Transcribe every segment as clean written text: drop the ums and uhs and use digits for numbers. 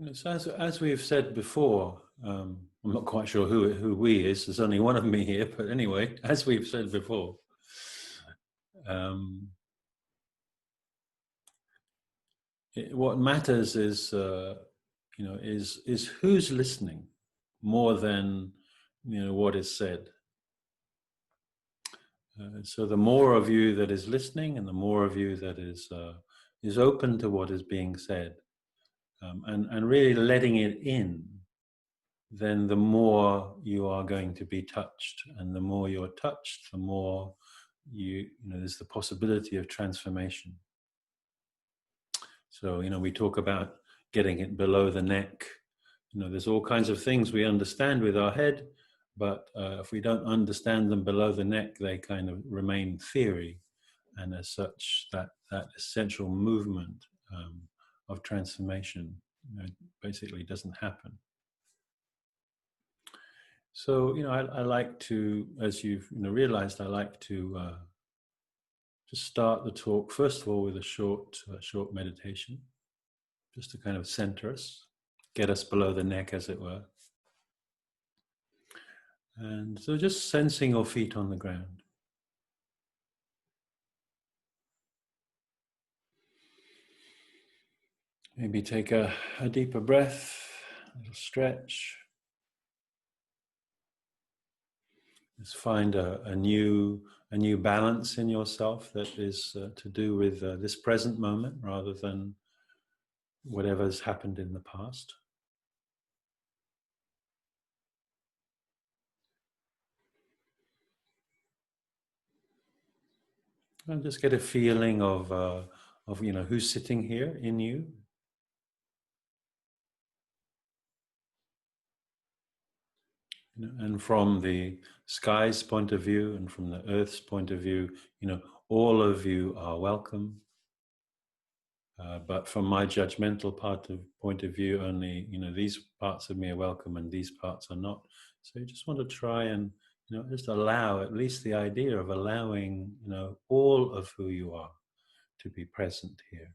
Yes, as we've said before, I'm not quite sure who we is. There's only one of me here, but anyway, as we've said before, um, what matters is is who's listening more than what is said. So the more of you that is listening, and the more of you that is open to what is being said, and really letting it in, then the more you are going to be touched, and the more you're touched, the more there's the possibility of transformation. So we talk about getting it below the neck. There's all kinds of things we understand with our head, but if we don't understand them below the neck, they kind of remain theory, and as such, that essential movement of transformation basically doesn't happen. So I like to, as you've realized, I like to just start the talk first of all with a short meditation, just to kind of center us, get us below the neck, as it were. And so just sensing your feet on the ground. Maybe take a deeper breath, a little stretch. Just find a new balance in yourself that is to do with this present moment rather than whatever's happened in the past. And just get a feeling of who's sitting here in you. And from the sky's point of view and from the earth's point of view, all of you are welcome. But from my judgmental point of view, only these parts of me are welcome and these parts are not. So you just want to try and just allow, at least the idea of allowing all of who you are to be present here.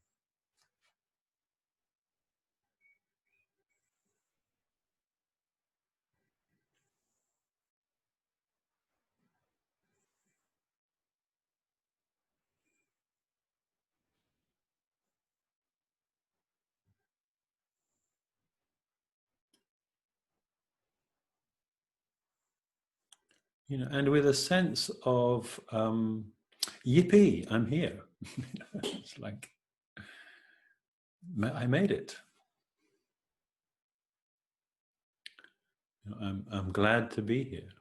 And with a sense of yippee, I'm here. It's like I made it. I'm glad to be here.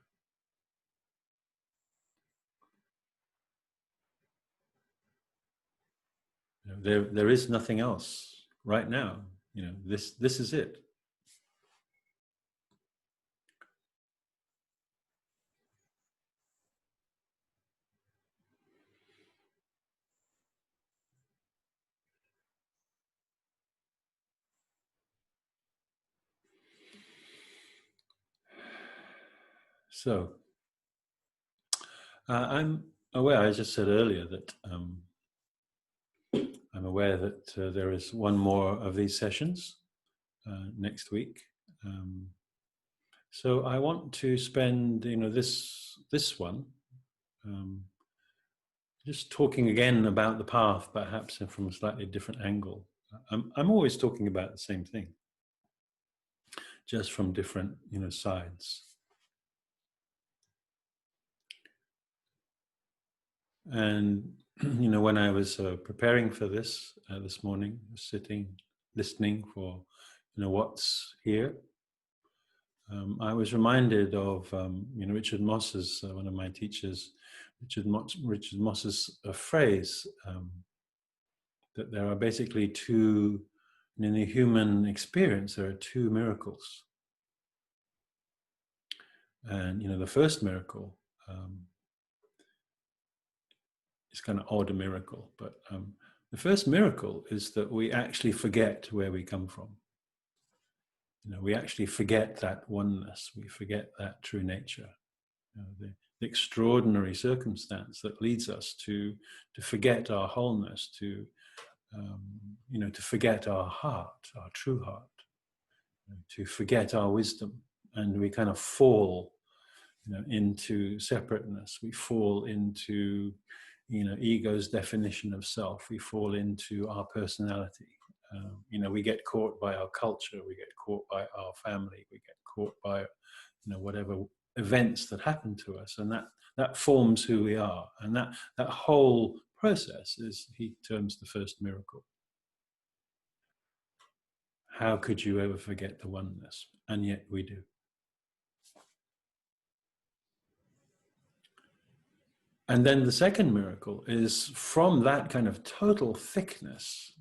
There is nothing else right now. This is it. So I'm aware. I just said earlier that I'm aware that there is one more of these sessions next week. So I want to spend, this one just talking again about the path, perhaps from a slightly different angle. I'm always talking about the same thing, just from different, sides. And when I was preparing for this this morning, sitting, listening for what's here, I was reminded of Richard Moss's, one of my teachers, Richard Moss's phrase that there are basically two, in the human experience, there are two miracles. And the first miracle is kind of odd, a miracle, but the first miracle is that we actually forget where we come from. We actually forget that oneness. We forget that true nature. The extraordinary circumstance that leads us to forget our wholeness, to forget our heart, our true heart. to forget our wisdom, and we kind of fall, into separateness. We fall into, ego's definition of self. We fall into our personality. We get caught by our culture. We get caught by our family. We get caught by, whatever events that happen to us, and that forms who we are. And that whole process is, he terms, the first miracle. How could you ever forget the oneness? And yet we do. And then the second miracle is, from that kind of total thickness,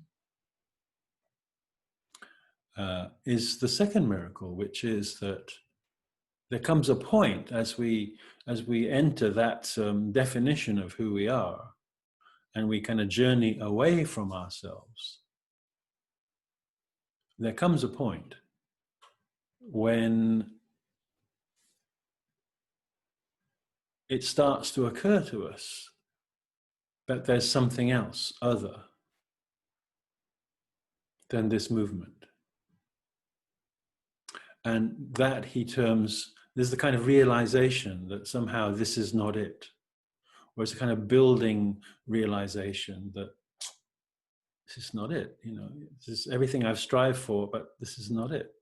is the second miracle, which is that there comes a point as we enter that definition of who we are, and we kind of journey away from ourselves. There comes a point when it starts to occur to us that there's something else other than this movement. And that he terms, there's the kind of realization that somehow this is not it. Or it's a kind of building realization that this is not it. This is everything I've strived for, but this is not it.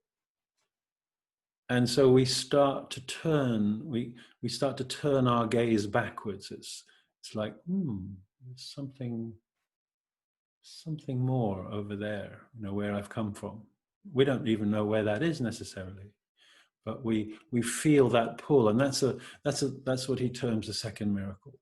And so we start to turn, we start to turn our gaze backwards. It's like, there's something more over there, where I've come from. We don't even know where that is necessarily, but we feel that pull, and that's what he terms the second miracle.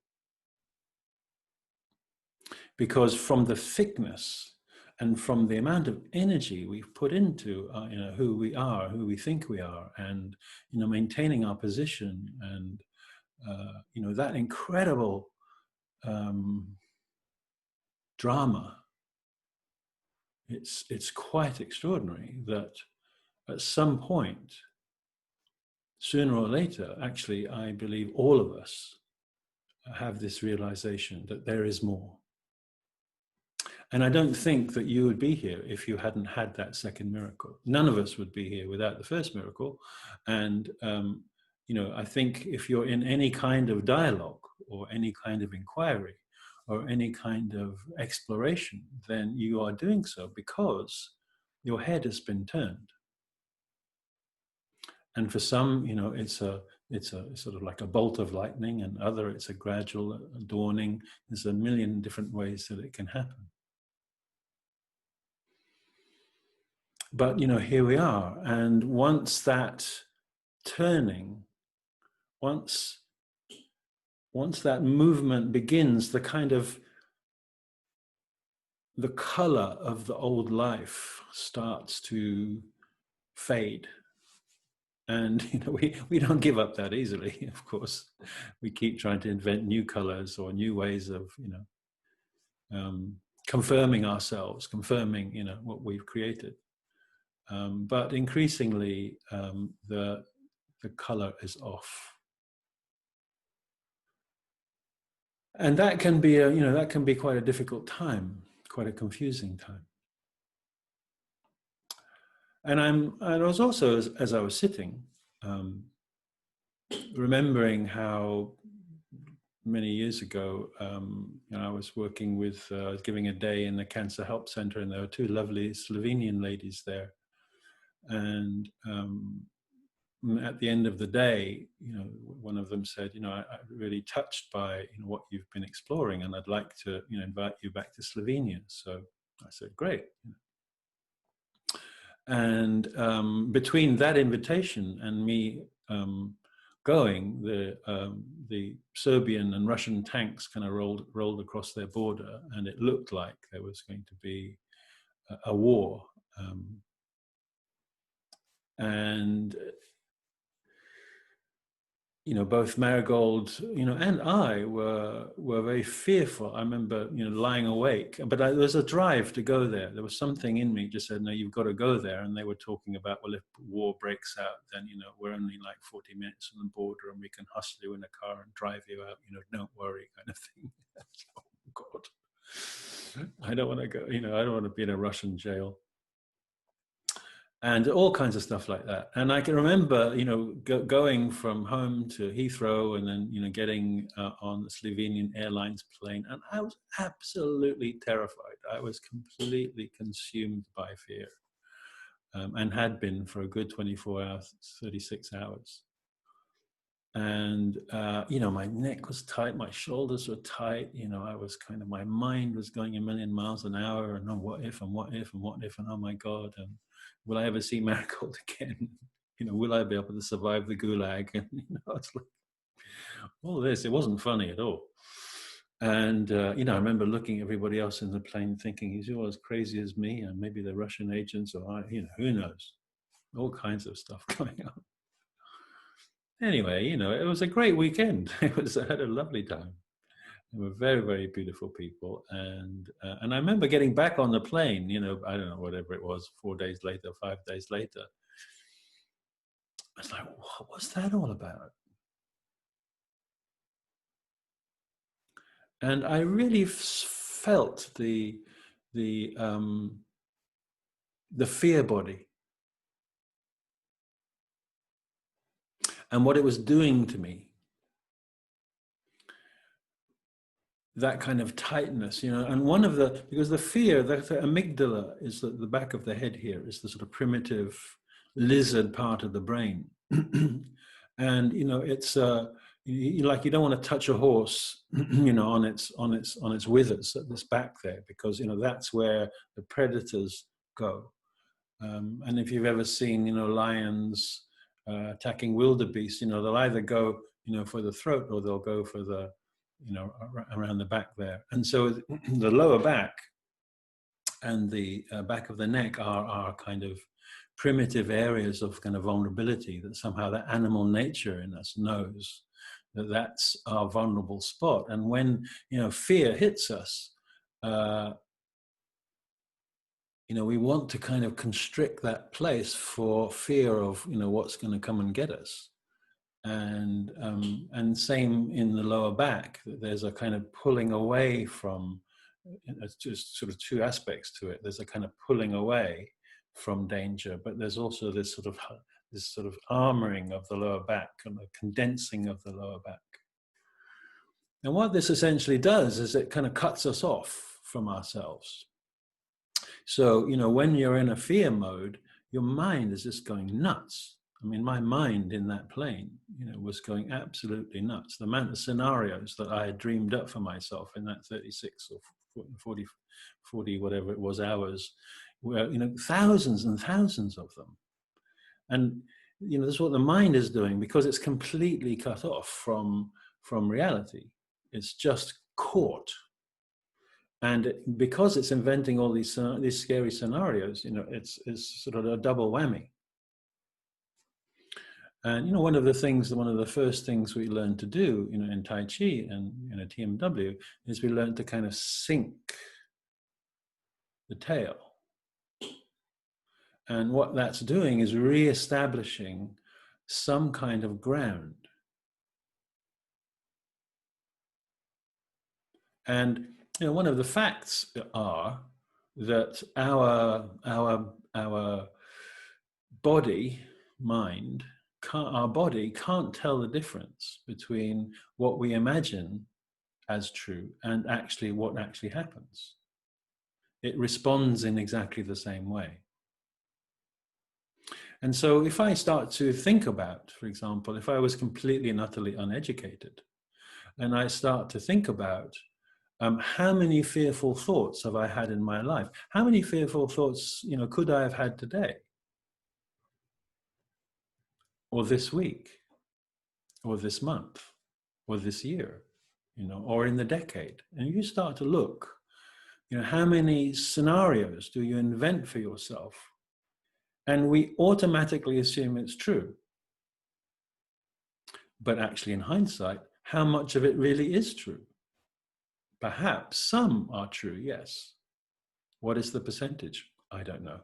Because from the thickness and from the amount of energy we've put into who we are, who we think we are, and maintaining our position, and that incredible drama, it's quite extraordinary that at some point, sooner or later, actually, I believe all of us have this realization that there is more. And I don't think that you would be here if you hadn't had that second miracle. None of us would be here without the first miracle. And, I think if you're in any kind of dialogue or any kind of inquiry or any kind of exploration, then you are doing so because your head has been turned. And for some, it's sort of like a bolt of lightning, and other, it's a gradual dawning. There's a million different ways that it can happen. But, here we are. And once that turning, once that movement begins, the color of the old life starts to fade. And, we don't give up that easily, of course. We keep trying to invent new colors or new ways of, confirming ourselves, confirming, what we've created. But increasingly, the color is off, and that can be quite a difficult time, quite a confusing time. And I was also, as I was sitting, remembering how many years ago, I was working with, giving a day in the Cancer Help Center, and there were two lovely Slovenian ladies there. And at the end of the day, one of them said, I'm really touched by what you've been exploring, and I'd like to invite you back to Slovenia. So I said, great. And between that invitation and me going, the Serbian and Russian tanks kind of rolled across their border, and it looked like there was going to be a war. And both Marigold, and I were very fearful. I remember, lying awake, but there was a drive to go there. There was something in me just said, no, you've got to go there. And they were talking about, well, if war breaks out, then, we're only like 40 minutes from the border, and we can hustle you in a car and drive you out, don't worry, kind of thing. Oh, God. I don't want to go, I don't want to be in a Russian jail. and all kinds of stuff like that. And I can remember, going from home to Heathrow and then, getting on the Slovenian Airlines plane, and I was absolutely terrified. I was completely consumed by fear, and had been for a good 24 hours, 36 hours. And, my neck was tight, my shoulders were tight, I was my mind was going a million miles an hour, and what if, and what if, and what if, and oh my God, and will I ever see Marigold again? Will I be able to survive the gulag? And, it's like all this, it wasn't funny at all. And, I remember looking at everybody else in the plane thinking, he's all as crazy as me, and maybe the Russian agents, or, who knows? All kinds of stuff going on. Anyway, it was a great weekend. I had a lovely time. They were very, very beautiful people. And I remember getting back on the plane, I don't know, whatever it was, 4 days later, 5 days later. I was like, what was that all about? And I really felt the fear body and what it was doing to me. That kind of tightness, and because the fear, the amygdala is the back of the head here, is the sort of primitive lizard part of the brain. And, it's like you don't want to touch a horse, on its withers at this back there, because, that's where the predators go. And if you've ever seen, lions attacking wildebeest, they'll either go, for the throat, or they'll go for the, around the back there. And so the lower back and the back of the neck are kind of primitive areas of kind of vulnerability, that somehow the animal nature in us knows that that's our vulnerable spot. And when, fear hits us, we want to kind of constrict that place for fear of, what's going to come and get us. And same in the lower back, there's a kind of pulling away from, it's just sort of two aspects to it. There's a kind of pulling away from danger, but there's also this sort of armoring of the lower back and the condensing of the lower back. And what this essentially does is it kind of cuts us off from ourselves. So, when you're in a fear mode, your mind is just going nuts. I mean, my mind in that plane, was going absolutely nuts. The amount of scenarios that I had dreamed up for myself in that 36 or 40, whatever it was, hours, were, thousands and thousands of them. And, this is what the mind is doing, because it's completely cut off from reality. It's just caught. And because it's inventing all these scary scenarios, it's sort of a double whammy. And, one of the first things we learn to do, in Tai Chi and, TMW, is we learn to kind of sink the tail. And what that's doing is re-establishing some kind of ground. And, one of the facts are that our body, mind, our body can't tell the difference between what we imagine as true and actually what actually happens. It responds in exactly the same way. And so if I start to think about, for example, if I was completely and utterly uneducated, and I start to think about how many fearful thoughts have I had in my life? How many fearful thoughts, could I have had today? Or this week? Or this month? Or this year? Or in the decade? And you start to look, how many scenarios do you invent for yourself? And we automatically assume it's true. But actually, in hindsight, how much of it really is true? Perhaps some are true, yes. What is the percentage? I don't know.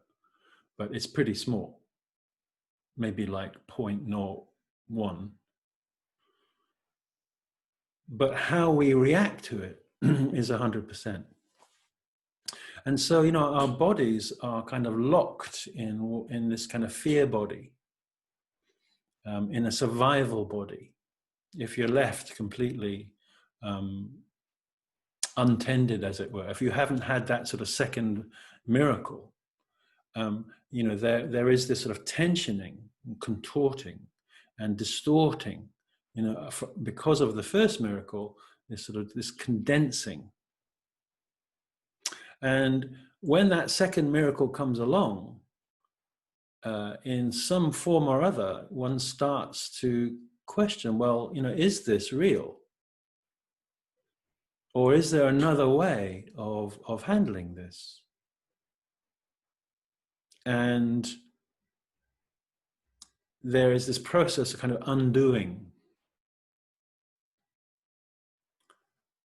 But it's pretty small. Maybe like 0.01. But how we react to it is 100%. And so, you know, our bodies are kind of locked in this kind of fear body, in a survival body. If you're left completely untended, as it were, if you haven't had that sort of second miracle, you know, there is this sort of tensioning, contorting, and distorting, you know, because of the first miracle, this condensing. And when that second miracle comes along, in some form or other, one starts to question, well, you know, is this real? Or is there another way of handling this? And there is this process of kind of undoing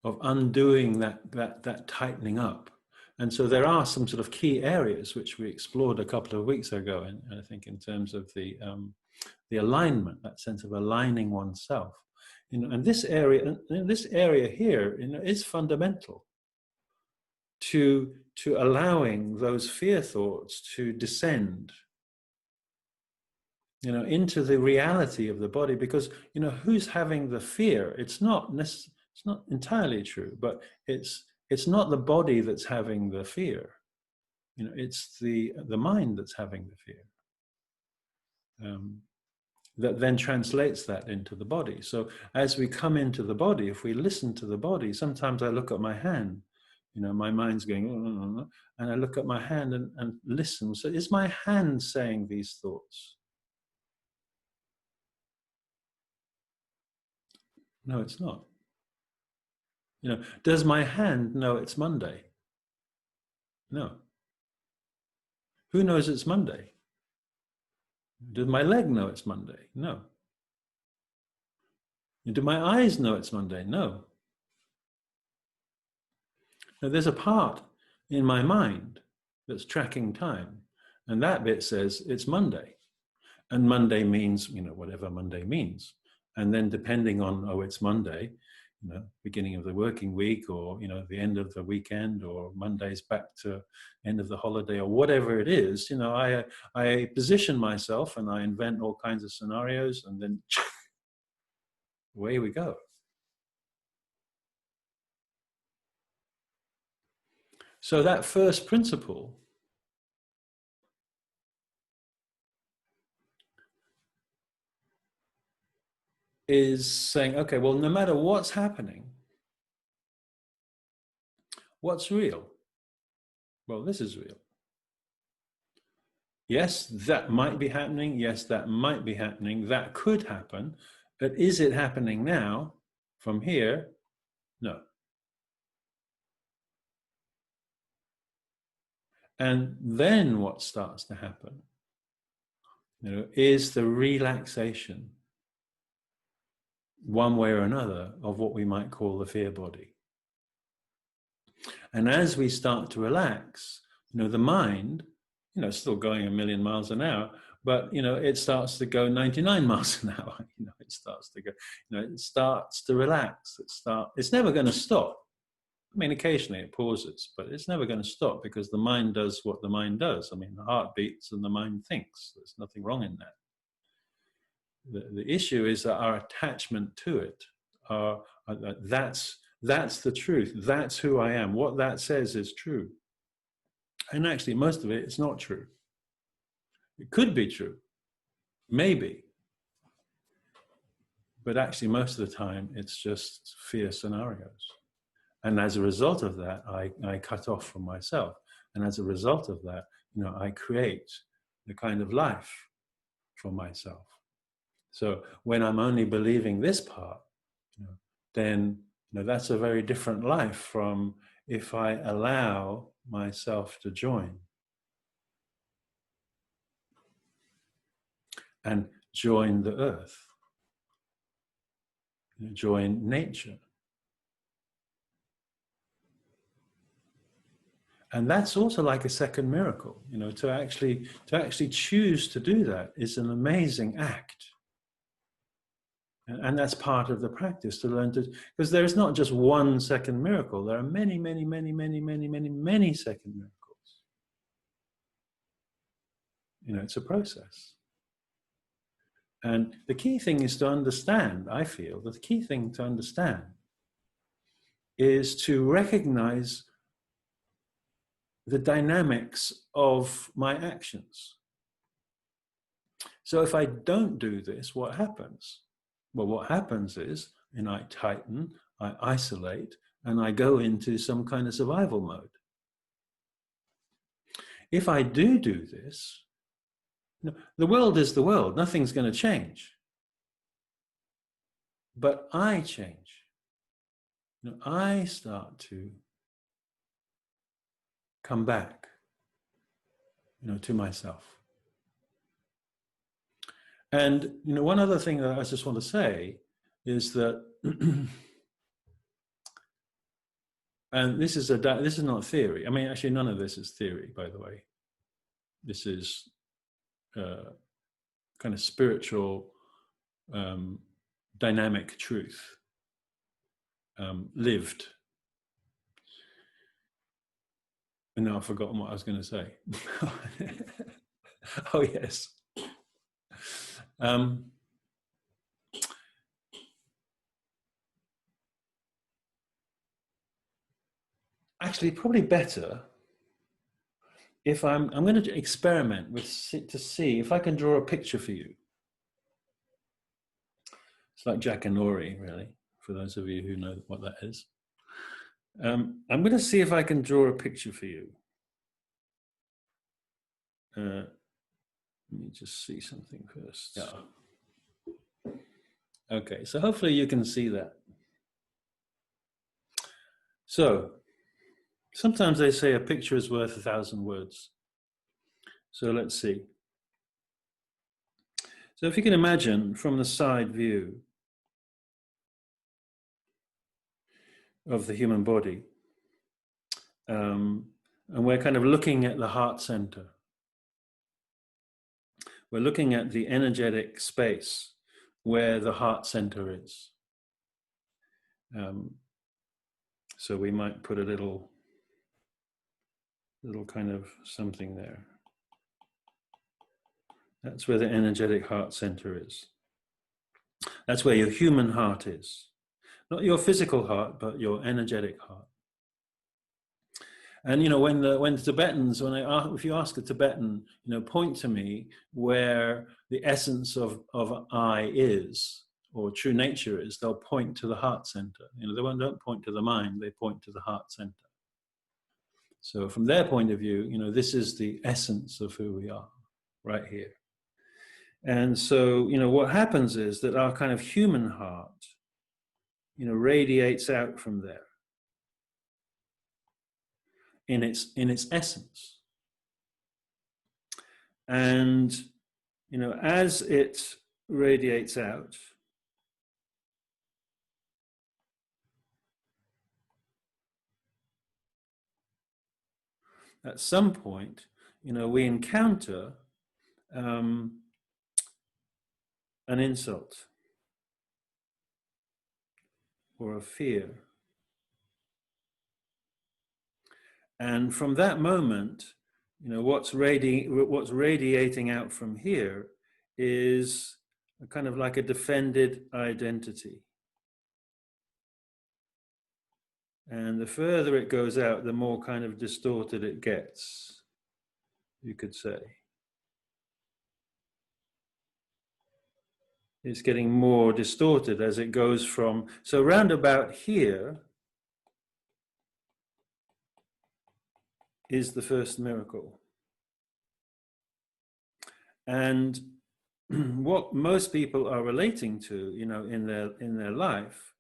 that tightening up. And so there are some sort of key areas which we explored a couple of weeks ago, and I think in terms of the alignment, that sense of aligning oneself. You know, and this area here, you know, is fundamental to allowing those fear thoughts to descend, you know, into the reality of the body. Because, you know, who's having the fear? It's not entirely true, but it's not the body that's having the fear. You know, it's the mind that's having the fear. That then translates that into the body. So as we come into the body, if we listen to the body, sometimes I look at my hand, you know, my mind's going, and I look at my hand and listen. So is my hand saying these thoughts? No, it's not. You know, does my hand know it's Monday? No. Who knows it's Monday? Does my leg know it's Monday? No. Do my eyes know it's Monday? No. Now, there's a part in my mind that's tracking time, and that bit says it's Monday. And Monday means, you know, whatever Monday means. And then depending on, oh, it's Monday, you know, beginning of the working week, or, you know, the end of the weekend, or Monday's back to end of the holiday, or whatever it is, you know, I position myself and I invent all kinds of scenarios, and then away we go. So that first principle is saying, okay, well, no matter what's happening, what's real? Well, this is real. Yes, that might be happening. Yes, that might be happening. That could happen. But is it happening now from here? No. And then what starts to happen, you know, is the relaxation, one way or another, of what we might call the fear body. And as we start to relax, you know, the mind, you know, still going a million miles an hour, but, you know, it starts to go 99 miles an hour. You know, it starts to go, you know, it starts to relax. It's never going to stop. I mean, occasionally it pauses, but it's never going to stop, because the mind does what the mind does. I mean, the heart beats and the mind thinks. There's nothing wrong in that. The issue is that our attachment to it, that's the truth. That's who I am. What that says is true. And actually, most of it is not true. It could be true, maybe. But actually, most of the time, it's just fear scenarios. And as a result of that, I cut off from myself. And as a result of that, you know, I create the kind of life for myself. So when I'm only believing this part, you know, then, you know, that's a very different life from if I allow myself to join and join the earth, you know, join nature. And that's also like a second miracle, you know, to actually choose to do that is an amazing act. And that's part of the practice, to learn to, because there is not just one second miracle. There are many, many, many, many, many, many, many second miracles. It's a process. And the key thing is to understand, I feel, that the key thing to understand is to recognize the dynamics of my actions. So if I don't do this, what happens? Well, what happens is, I tighten, I isolate, and I go into some kind of survival mode. If I do this, the world is the world. Nothing's going to change. But I change. I start to come back, to myself. And, one other thing that I just want to say is that, and this is not theory. I mean, actually, none of this is theory, by the way. This is kind of spiritual, dynamic truth, lived. And now I've forgotten what I was going to say. Oh, yes. Actually, probably better if I'm going to experiment to see if I can draw a picture for you. It's like Jackanory, really, for those of you who know what that is. I'm going to see if I can draw a picture for you. Let me just see something first. Yeah. Okay, so hopefully you can see that. So, sometimes they say a picture is worth 1,000 words. So let's see. So if you can imagine from the side view of the human body, and we're kind of looking at the heart center. We're looking at the energetic space where the heart center is. So we might put a little kind of something there. That's where the energetic heart center is. That's where your human heart is. Not your physical heart, but your energetic heart. And when the Tibetans, if you ask a Tibetan, point to me where the essence of I is, or true nature is, they'll point to the heart center. They don't point to the mind, they point to the heart center. So from their point of view, this is the essence of who we are, right here. And so, what happens is that our kind of human heart, radiates out from there in its essence. And, as it radiates out, at some point, we encounter an insult or a fear. And from that moment, what's radiating out from here is a kind of like a defended identity. And the further it goes out, the more kind of distorted it gets, you could say. It's getting more distorted as it goes from, so round about here is the first miracle. And what most people are relating to, in their life,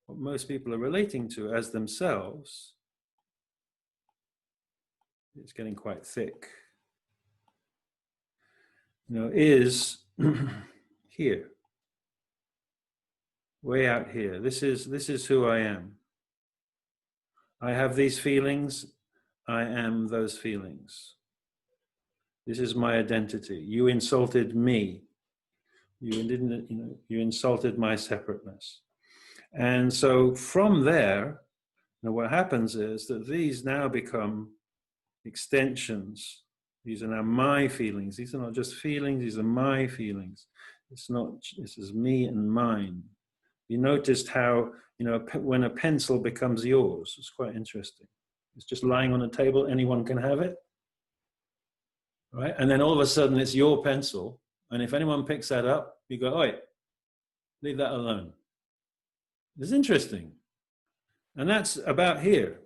what most people are relating to as themselves, it's getting quite thick, is here, way out here. This is who I am. I have these feelings. I am those feelings. This is my identity. You insulted me. You didn't, you insulted my separateness. And so from there, what happens is that these now become extensions. These are now my feelings. These are not just feelings, these are my feelings. It's not, this is me and mine. You noticed how, when a pencil becomes yours, it's quite interesting. It's just lying on a table, anyone can have it, right? And then all of a sudden it's your pencil. And if anyone picks that up, you go, oi, leave that alone. It's interesting. And that's about here.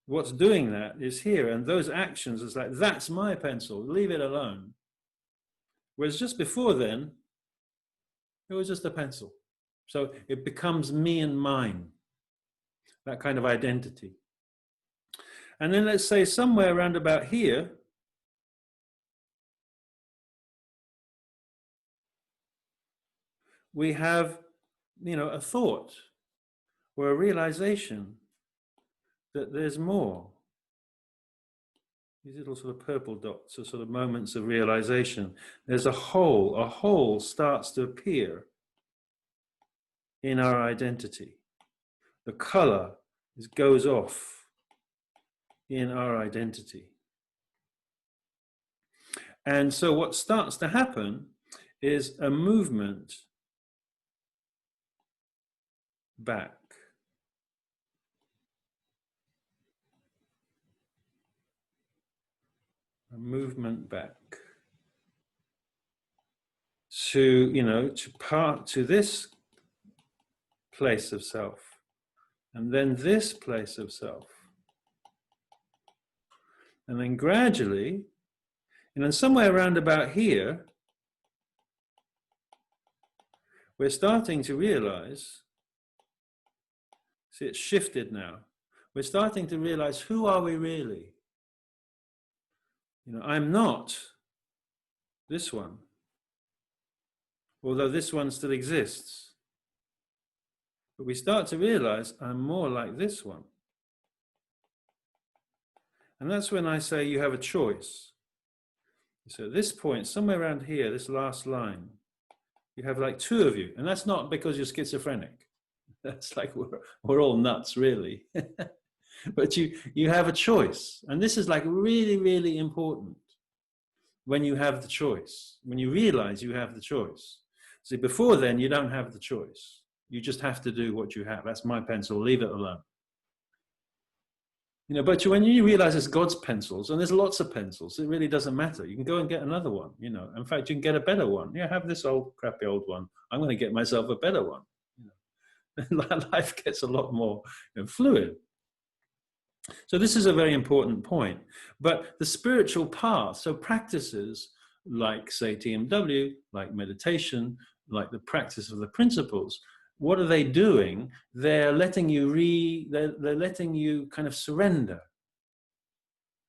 What's doing that is here. And those actions is like, that's my pencil, leave it alone. Whereas just before then, it was just a pencil. So it becomes me and mine, that kind of identity. And then let's say somewhere around about here, we have, a thought or a realization that there's more. These little sort of purple dots are sort of moments of realization. There's a hole starts to appear in our identity. The color goes off in our identity. And so what starts to happen is a movement back. A movement back to, to this place of self, and then this place of self. And then gradually, somewhere around about here, we're starting to realize, see, it's shifted now. We're starting to realize, who are we really? I'm not this one, although this one still exists. But we start to realize I'm more like this one. And that's when I say you have a choice. So at this point, somewhere around here, this last line, you have like two of you. And that's not because you're schizophrenic. That's like we're all nuts, really. But you have a choice. And this is like really, really important when you have the choice, when you realize you have the choice. See, before then, you don't have the choice. You just have to do what you have. That's my pencil, leave it alone. But when you realize it's God's pencils, and there's lots of pencils, it really doesn't matter. You can go and get another one, In fact, you can get a better one. Have this old, crappy old one. I'm going to get myself a better one. Life gets a lot more fluid. So this is a very important point. But the spiritual path, so practices like, say, TMW, like meditation, like the practice of the principles, what are they doing? They're letting you they're letting you kind of surrender.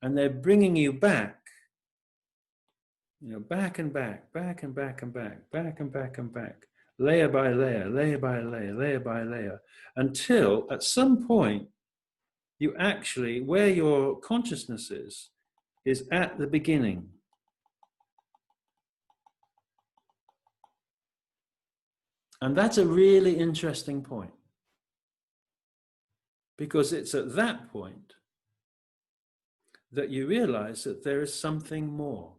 And they're bringing you back, back and back, back and back and back, back and back and back, layer by layer, layer by layer, layer by layer, until at some point, you actually, where your consciousness is at the beginning. And that's a really interesting point, because it's at that point that you realize that there is something more.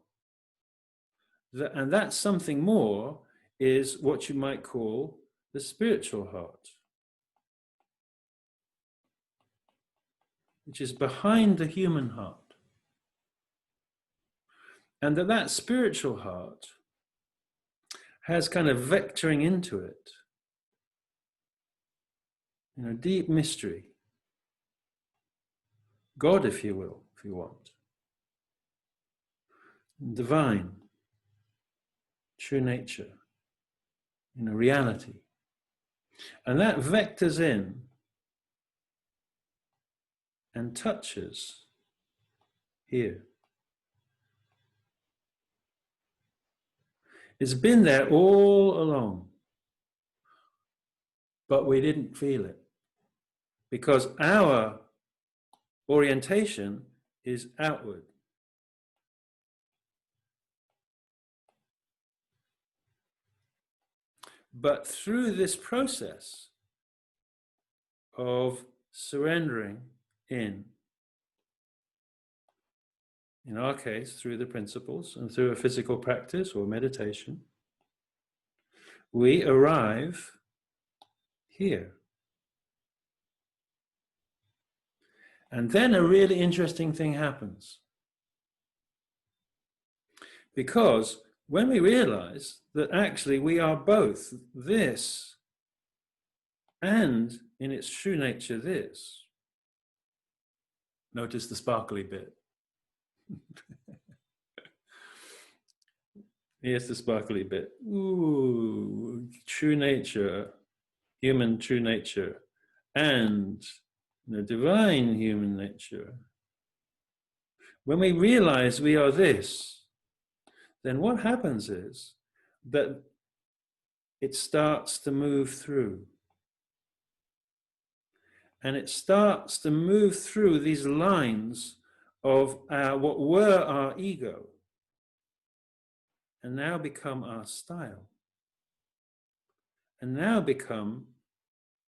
And that something more is what you might call the spiritual heart, which is behind the human heart. And that spiritual heart has kind of vectoring into it, deep mystery. God, if you will, if you want. Divine, true nature, reality. And that vectors in and touches here. It's been there all along, but we didn't feel it because our orientation is outward. But through this process of surrendering in our case, through the principles and through a physical practice or meditation, we arrive here. And then a really interesting thing happens. Because when we realize that actually we are both this and in its true nature this, notice the sparkly bit. Here's the sparkly bit. Ooh, true nature, human true nature, and the divine human nature. When we realize we are this, then what happens is that it starts to move through. And it starts to move through these lines of what were our ego and now become our style. And now become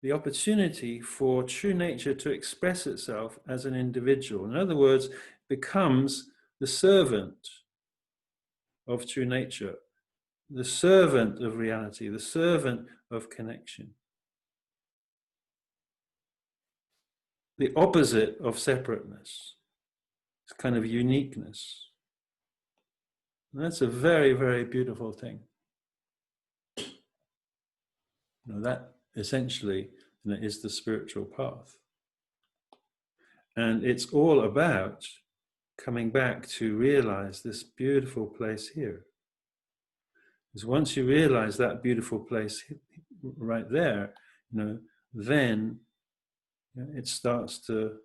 the opportunity for true nature to express itself as an individual. In other words, becomes the servant of true nature, the servant of reality, the servant of connection. The opposite of separateness. It's kind of uniqueness. And that's a very, very beautiful thing. That essentially is the spiritual path. And it's all about coming back to realize this beautiful place here. Because once you realize that beautiful place right there, then it starts to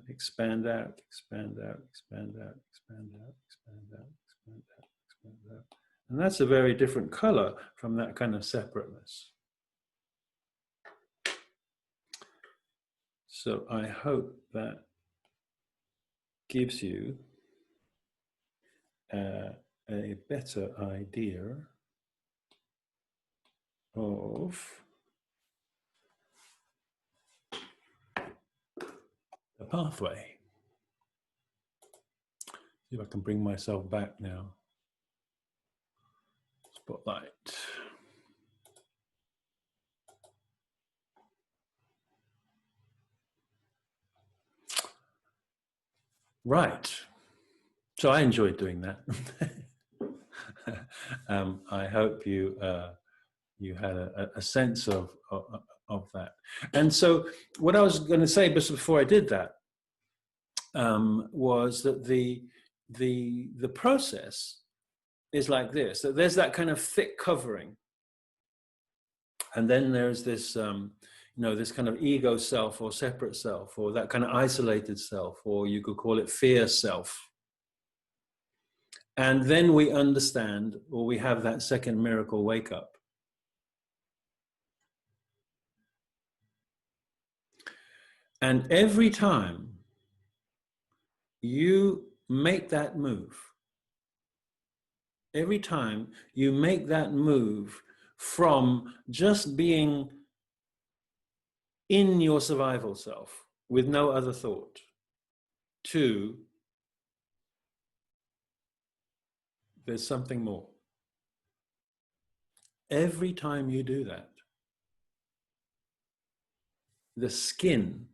expand out, expand out, expand out, expand out, expand out, expand out, expand out. And that's a very different color from that kind of separateness. So I hope that gives you a better idea of the pathway. See if I can bring myself back now. Spotlight. Right. So I enjoyed doing that. I hope you had a sense of that. And so what I was going to say just before I did that was that the process is like this. That there's that kind of thick covering, and then there's this this kind of ego self or separate self, or that kind of isolated self, or you could call it fear self. And then we understand, or we have that second miracle wake up. And every time you make that move, every time you make that move from just being in your survival self with no other thought to there's something more. Every time you do that, the skin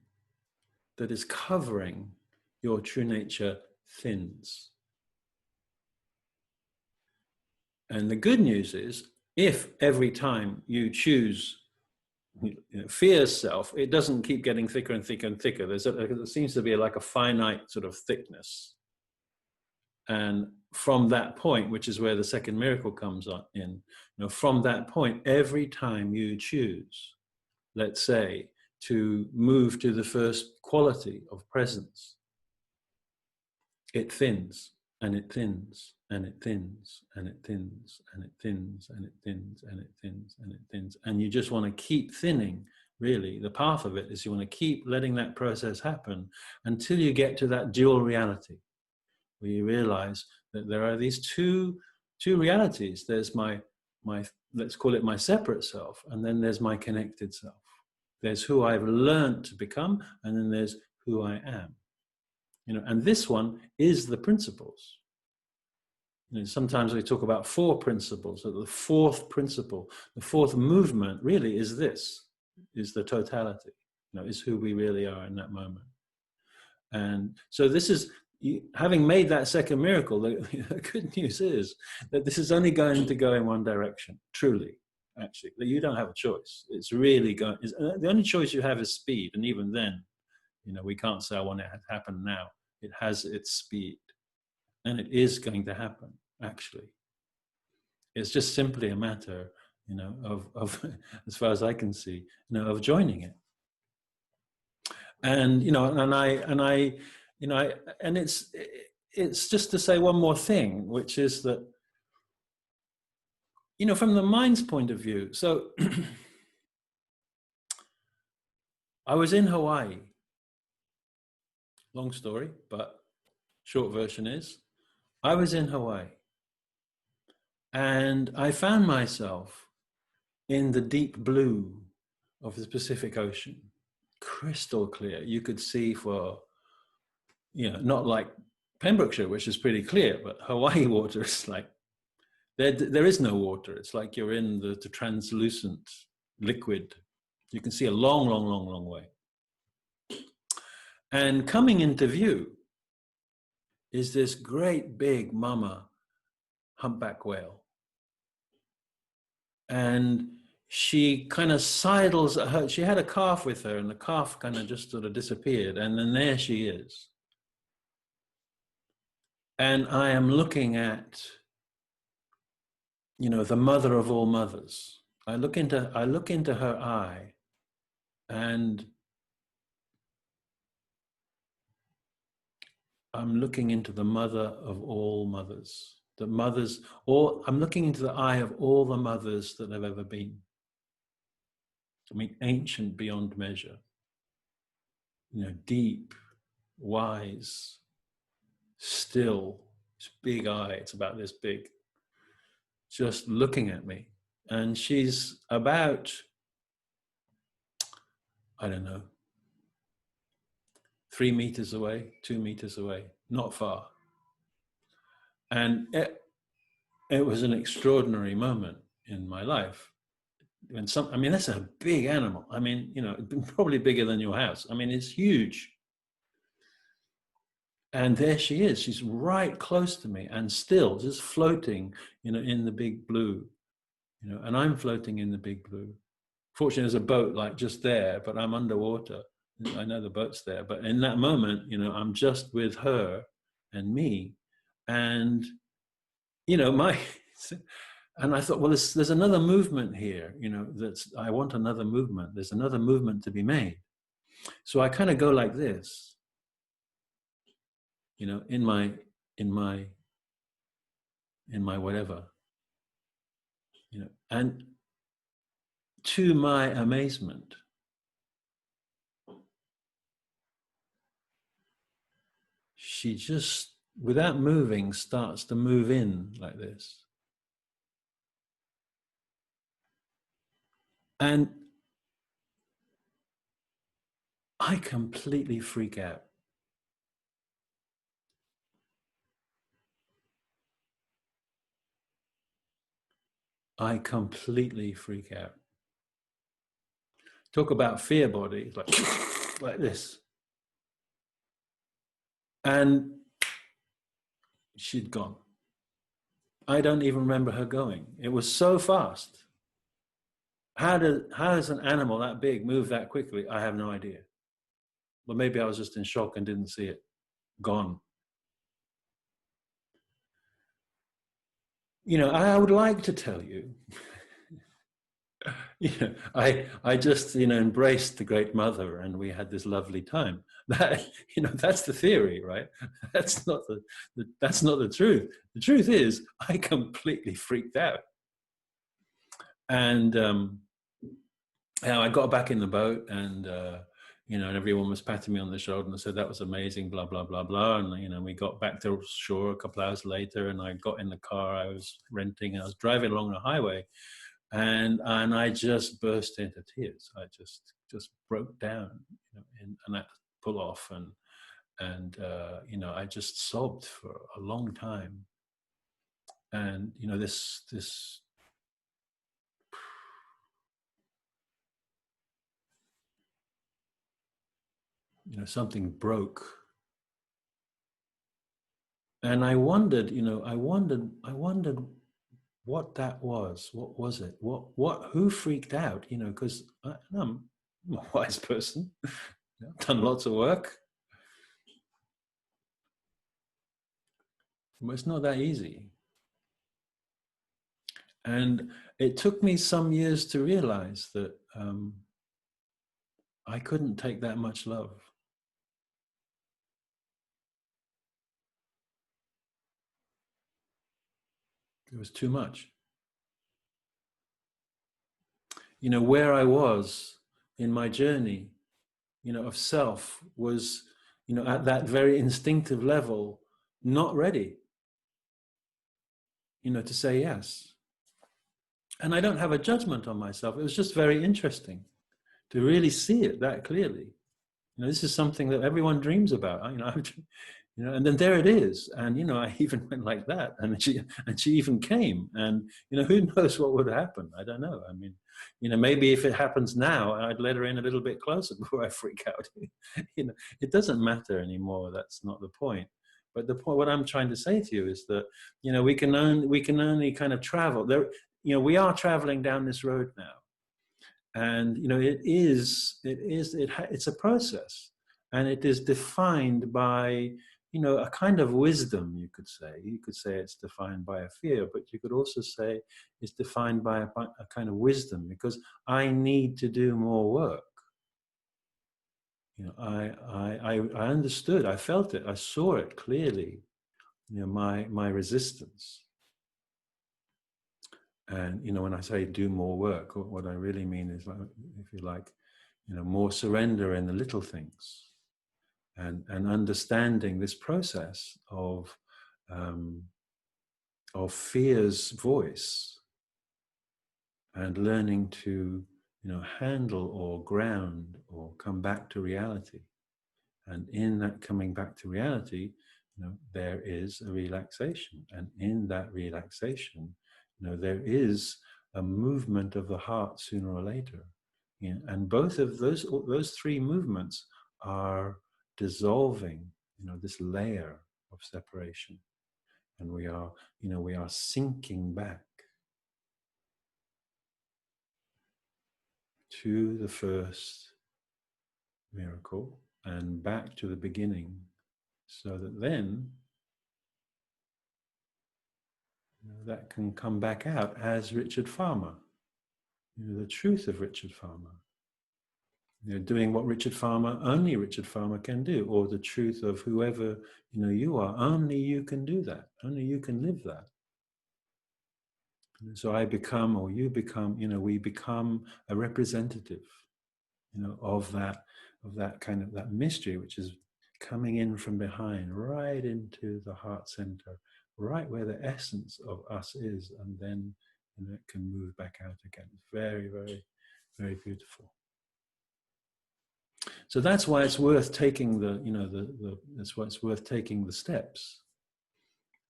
that is covering your true nature thins. And the good news is, if every time you choose fear self, it doesn't keep getting thicker and thicker and thicker. There seems to be like a finite sort of thickness. And from that point, which is where the second miracle comes in, from that point, every time you choose, let's say, to move to the first quality of presence, it thins, and it thins, and it thins, and it thins, and it thins, and it thins, and it thins, and it thins. And you just want to keep thinning, really. The path of it is you want to keep letting that process happen until you get to that dual reality, where you realize that there are these two realities. There's my let's call it my separate self, and then there's my connected self. There's who I've learned to become, and then there's who I am. And this one is the principles. Sometimes we talk about 4 principles. So the 4th principle, the 4th movement, really is this: is the totality. Is who we really are in that moment. And so this is, having made that second miracle, the good news is that this is only going to go in one direction, truly, actually. That you don't have a choice. It's really going, the only choice you have is speed. And even then, we can't say, I want it to happen now. It has its speed. And it is going to happen, actually. It's just simply a matter, of as far as I can see, of joining it. And it's just to say one more thing, which is that, from the mind's point of view. So I was in Hawaii. Long story, but short version is, I was in Hawaii, and I found myself in the deep blue of the Pacific Ocean. Crystal clear. You could see for, not like Pembrokeshire, which is pretty clear, but Hawaii water is like, there is no water. It's like you're in the translucent liquid. You can see a long, long, long, long way. And coming into view is this great big mama humpback whale. And she kind of sidles at her. She had a calf with her, and the calf kind of just sort of disappeared. And then there she is. And I am looking at, the mother of all mothers. I look into her eye, and I'm looking into the mother of all mothers. I'm looking into the eye of all the mothers that have ever been. Ancient beyond measure. Deep, wise, still, this big eye, it's about this big, just looking at me. And she's about, I don't know, 3 meters away, 2 meters away, not far. And it was an extraordinary moment in my life. That's a big animal. Probably bigger than your house. It's huge. And there she is. She's right close to me, and still just floating, in the big blue, and I'm floating in the big blue. Fortunately, there's a boat like just there, but I'm underwater. I know the boat's there, but in that moment, I'm just with her and me, and, and I thought, well, there's another movement here, I want another movement. There's another movement to be made. So I kind of go like this, in my whatever, and to my amazement, she just, without moving, starts to move in like this. And I completely freak out. I completely freak out. Talk about fear body, like this. And she'd gone. I don't even remember her going. It was so fast. How does an animal that big move that quickly? I have no idea. But maybe I was just in shock and didn't see it. Gone. I would like to tell you, I just, embraced the Great Mother, and we had this lovely time. That, that's the theory, right? That's not the truth. The truth is, I completely freaked out. And I got back in the boat, and you know, and everyone was patting me on the shoulder and said that was amazing, blah blah blah blah. And you know, we got back to shore a couple hours later, and I got in the car I was renting, and I was driving along the highway, and I just burst into tears. I just broke down, you know, and I had to pull off, and you know, I just sobbed for a long time. And you know, this you know, something broke. And I wondered, you know, I wondered what that was. What was it? Who freaked out? You know, because I'm a wise person. I've done lots of work. But it's not that easy. And it took me some years to realize that I couldn't take that much love. It was too much. You know, where I was in my journey, you know, of self was, you know, at that very instinctive level, not ready, you know, to say yes. And I don't have a judgment on myself. It was just very interesting to really see it that clearly. You know, this is something that everyone dreams about. You know, and then there it is. And you know, I even went like that, and she even came. And you know, who knows what would happen? I don't know. I mean, you know, maybe if it happens now, I'd let her in a little bit closer before I freak out. You know, it doesn't matter anymore. That's not the point. But the point, what I'm trying to say to you is that, you know, we can only kind of travel there. You know, we are traveling down this road now. And you know, it's a process, and it is defined by, you know, a kind of wisdom. You could say it's defined by a fear, but you could also say it's defined by a kind of wisdom, because I need to do more work. You know, I understood, I felt it, I saw it clearly, you know, my resistance. And you know, when I say do more work, what I really mean is, like, if you like, you know, more surrender in the little things, and understanding this process of fear's voice, and learning to, you know, handle or ground or come back to reality. And in that coming back to reality, you know, there is a relaxation, and in that relaxation, you know, there is a movement of the heart sooner or later. You know, and both of those three movements are dissolving, you know, this layer of separation, and we are, you know, we are sinking back to the first miracle and back to the beginning, so that then, you know, that can come back out as Richard Farmer, you know, the truth of Richard Farmer, you know, doing what Richard Farmer, only Richard Farmer can do, or the truth of whoever, you know, you are. Only you can do that. Only you can live that. And so I become, or you become, you know, we become a representative, you know, of that kind of that mystery, which is coming in from behind, right into the heart center, right where the essence of us is, and then, you know, it can move back out again. Very, very, very beautiful. So that's why it's worth taking the, you know, that's why it's worth taking the steps,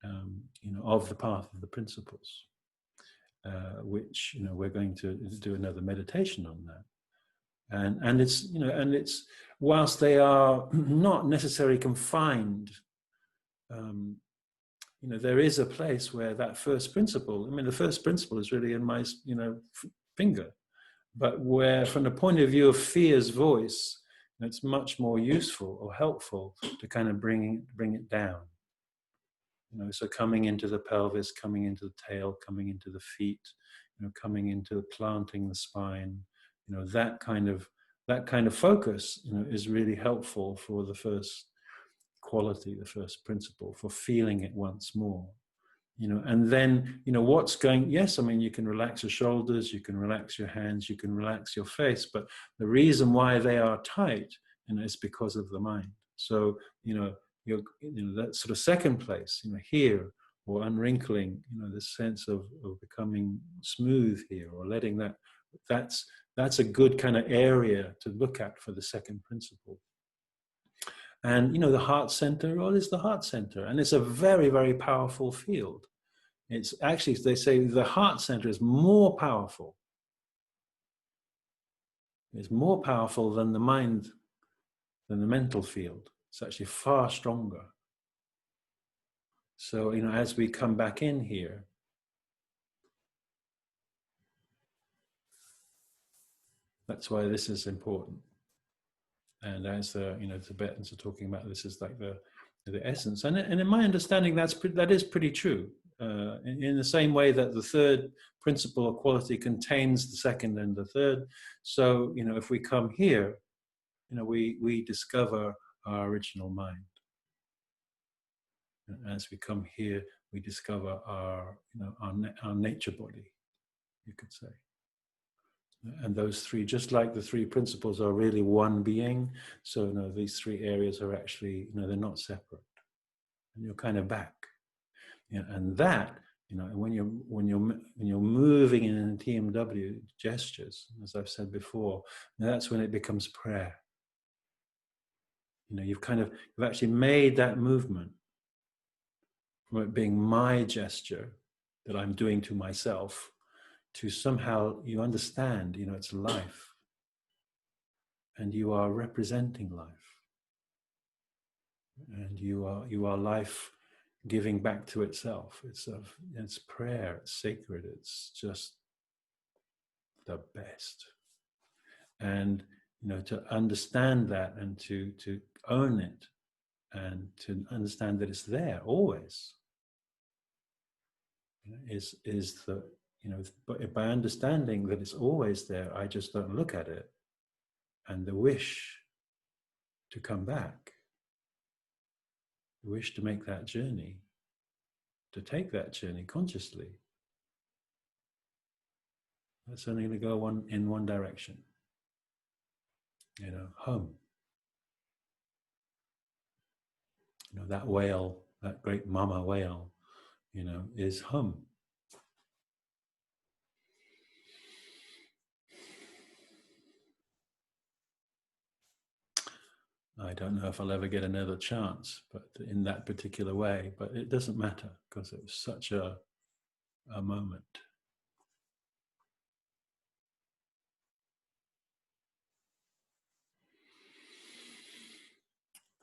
you know, of the path of the principles, which, you know, we're going to do another meditation on that. And it's, you know, and it's, whilst they are not necessarily confined, you know, there is a place where that first principle, I mean, the first principle is really in my, you know, finger, but where from the point of view of fear's voice, you know, it's much more useful or helpful to kind of bring it down. You know, so coming into the pelvis, coming into the tail, coming into the feet, you know, coming into planting the spine, you know, that kind of focus, you know, is really helpful for the first quality, the first principle, for feeling it once more. You know, and then, you know, what's going, yes, I mean, you can relax your shoulders, you can relax your hands, you can relax your face, but the reason why they are tight it's because of the mind. So, that sort of second place, here, or unwrinkling, the sense of becoming smooth here, or letting that's a good kind of area to look at for the second principle. And, the heart center, well, is the heart center. And it's a very, very powerful field. It's actually, they say the heart center is more powerful. It's more powerful than the mind, than the mental field. It's actually far stronger. So, as we come back in here, that's why this is important. And as the Tibetans are talking about, this is like the essence. And in my understanding, that is pretty true. In the same way that the third principle or quality contains the second and the third. So, if we come here, we discover our original mind. As we come here, we discover our nature body, you could say. And those three, just like the three principles are really one being, so these three areas are actually, they're not separate. And you're kind of back. And that, when you're moving in TMW gestures, as I've said before, that's when it becomes prayer. You've actually made that movement from it being my gesture that I'm doing to myself, to somehow you understand, it's life, and you are representing life, and you are life giving back to itself. It's prayer, it's sacred, it's just the best. And to understand that, and to own it, and to understand that it's there always, is the but by understanding that it's always there, I just don't look at it. And the wish to come back, the wish to make that journey, to take that journey consciously, that's only going to go in one direction, home. That whale, that great mama whale, is home. I don't know if I'll ever get another chance, but in that particular way, but it doesn't matter, because it was such a moment.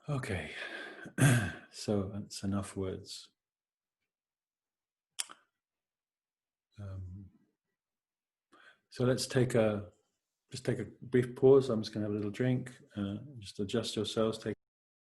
Okay, so that's enough words. So let's take a brief pause. I'm just going to have a little drink. Just adjust yourselves. Take